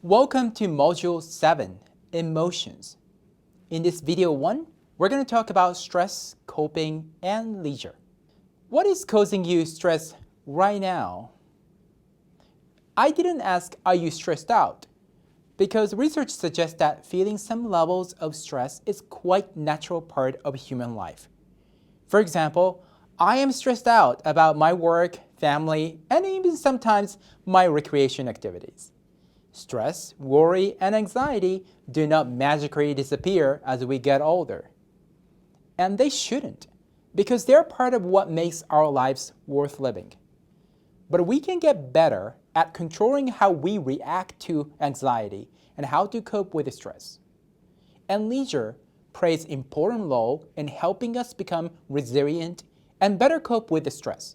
Welcome to Module 7, Emotions. In this video 1, we're going to talk about stress, coping, and leisure. What is causing you stress right now? I didn't ask, are you stressed out? Because research suggests that feeling some levels of stress is quite natural part of human life. For example, I am stressed out about my work, family, and even sometimes my recreation activities. Stress, worry, and anxiety do not magically disappear as we get older. And they shouldn't, because they're part of what makes our lives worth living. But we can get better at controlling how we react to anxiety and how to cope with stress. And leisure plays an important role in helping us become resilient and better cope with the stress.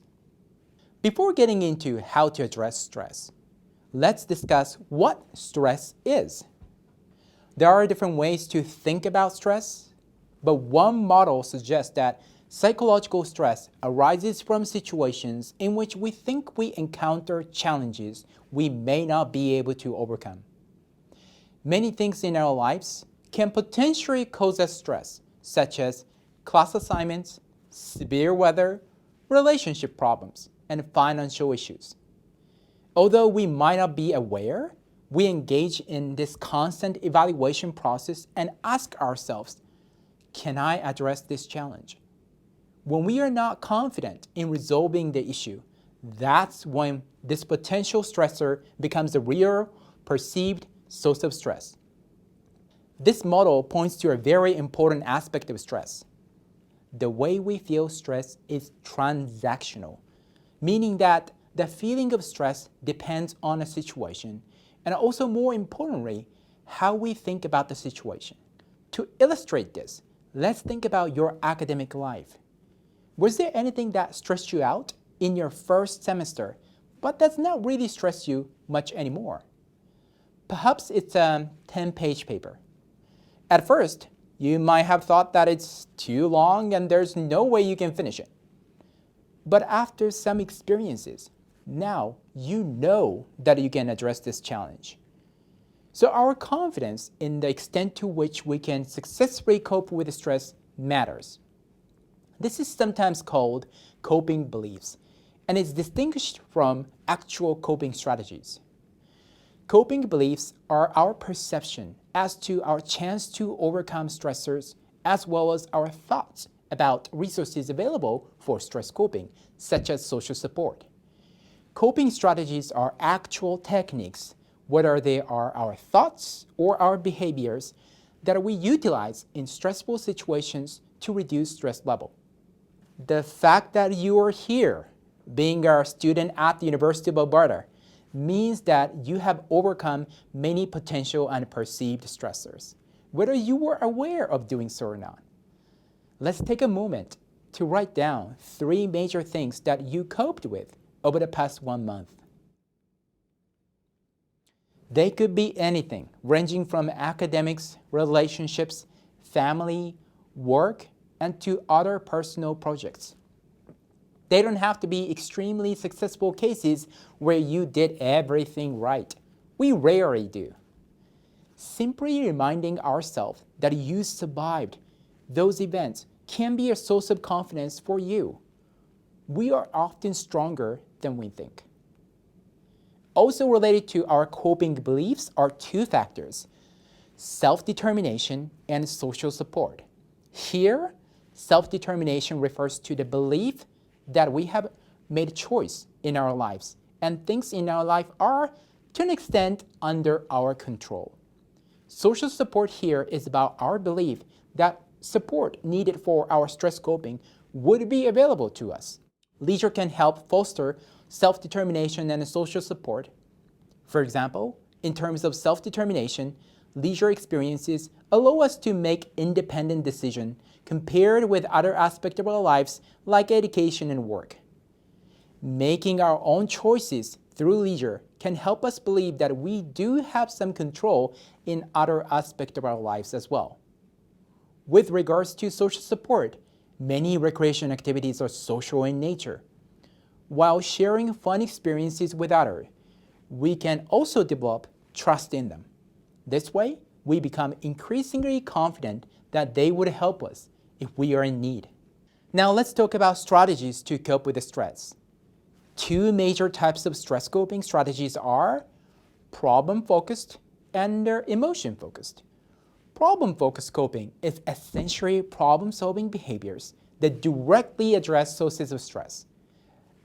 Before getting into how to address stress, let's discuss what stress is. There are different ways to think about stress, but one model suggests that psychological stress arises from situations in which we think we encounter challenges we may not be able to overcome. Many things in our lives can potentially cause us stress, such as class assignments, severe weather, relationship problems, and financial issues. Although we might not be aware, we engage in this constant evaluation process and ask ourselves, can I address this challenge? When we are not confident in resolving the issue, that's when this potential stressor becomes a real, perceived source of stress. This model points to a very important aspect of stress. The way we feel stress is transactional, meaning that the feeling of stress depends on a situation, and also more importantly, how we think about the situation. To illustrate this, let's think about your academic life. Was there anything that stressed you out in your first semester, but does not really stress you much anymore? Perhaps it's a 10-page paper. At first, you might have thought that it's too long and there's no way you can finish it. But after some experiences, now you know that you can address this challenge. So our confidence in the extent to which we can successfully cope with stress matters. This is sometimes called coping beliefs and is distinguished from actual coping strategies. Coping beliefs are our perception as to our chance to overcome stressors, as well as our thoughts about resources available for stress coping, such as social support. Coping strategies are actual techniques, whether they are our thoughts or our behaviors, that we utilize in stressful situations to reduce stress level. The fact that you are here, being a student at the University of Alberta, means that you have overcome many potential and perceived stressors, whether you were aware of doing so or not. Let's take a moment to write down 3 major things that you coped with over the past 1 month. They could be anything, ranging from academics, relationships, family, work, and to other personal projects. They don't have to be extremely successful cases where you did everything right. We rarely do. Simply reminding ourselves that you survived those events can be a source of confidence for you. We are often stronger than we think. Also related to our coping beliefs are 2 factors: self-determination and social support. Here, self-determination refers to the belief that we have made a choice in our lives and things in our life are, to an extent, under our control. Social support here is about our belief that support needed for our stress coping would be available to us. Leisure can help foster self-determination and social support. For example, in terms of self-determination, leisure experiences allow us to make independent decisions compared with other aspects of our lives like education and work. Making our own choices through leisure can help us believe that we do have some control in other aspects of our lives as well. With regards to social support, many recreation activities are social in nature. While sharing fun experiences with others, we can also develop trust in them. This way, we become increasingly confident that they would help us if we are in need. Now let's talk about strategies to cope with the stress. Two major types of stress coping strategies are problem-focused and emotion-focused. Problem-focused coping is essentially problem-solving behaviors that directly address sources of stress.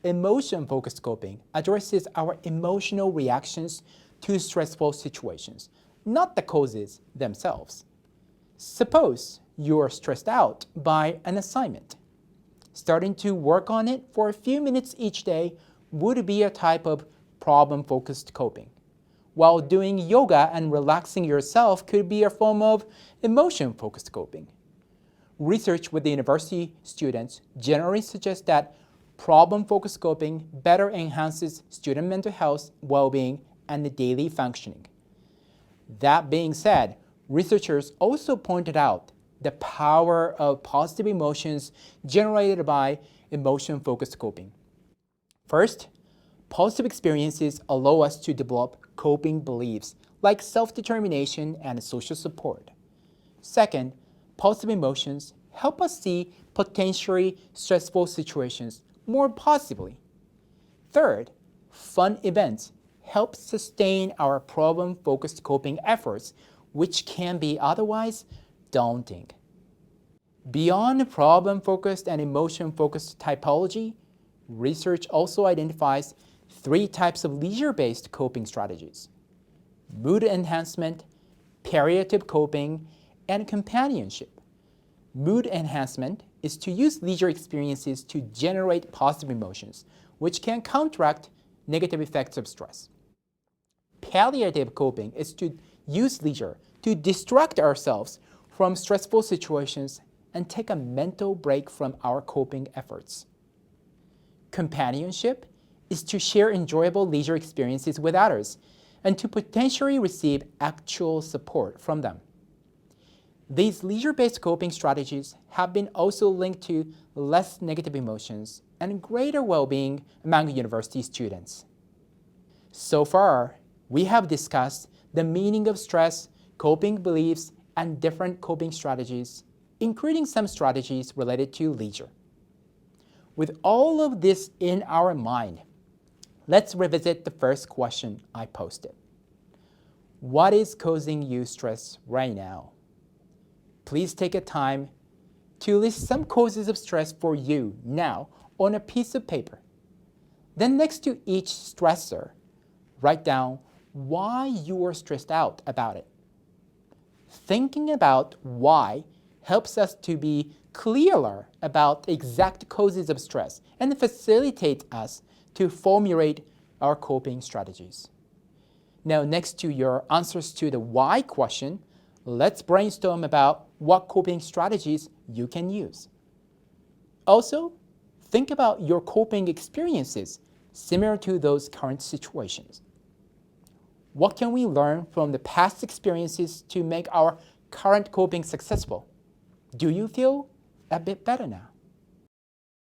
Emotion-focused coping addresses our emotional reactions to stressful situations, not the causes themselves. Suppose you are stressed out by an assignment. Starting to work on it for a few minutes each day would be a type of problem-focused coping, while doing yoga and relaxing yourself could be a form of emotion-focused coping. Research with the university students generally suggests that problem-focused coping better enhances student mental health, well-being, and daily functioning. That being said, researchers also pointed out the power of positive emotions generated by emotion-focused coping. First, positive experiences allow us to develop coping beliefs like self-determination and social support. Second, positive emotions help us see potentially stressful situations more positively. Third, fun events help sustain our problem-focused coping efforts, which can be otherwise daunting. Beyond problem-focused and emotion-focused typology, research also identifies three types of leisure-based coping strategies: mood enhancement, palliative coping, and companionship. Mood enhancement is to use leisure experiences to generate positive emotions, which can counteract negative effects of stress. Palliative coping is to use leisure to distract ourselves from stressful situations and take a mental break from our coping efforts. Companionship is to share enjoyable leisure experiences with others and to potentially receive actual support from them. These leisure-based coping strategies have been also linked to less negative emotions and greater well-being among university students. So far, we have discussed the meaning of stress, coping beliefs, and different coping strategies, including some strategies related to leisure. With all of this in our mind, let's revisit the first question I posted. What is causing you stress right now? Please take a time to list some causes of stress for you now on a piece of paper. Then next to each stressor, write down why you are stressed out about it. Thinking about why helps us to be clearer about the exact causes of stress and facilitates us to formulate our coping strategies. Now, next to your answers to the why question, let's brainstorm about what coping strategies you can use. Also, think about your coping experiences similar to those current situations. What can we learn from the past experiences to make our current coping successful? Do you feel a bit better now?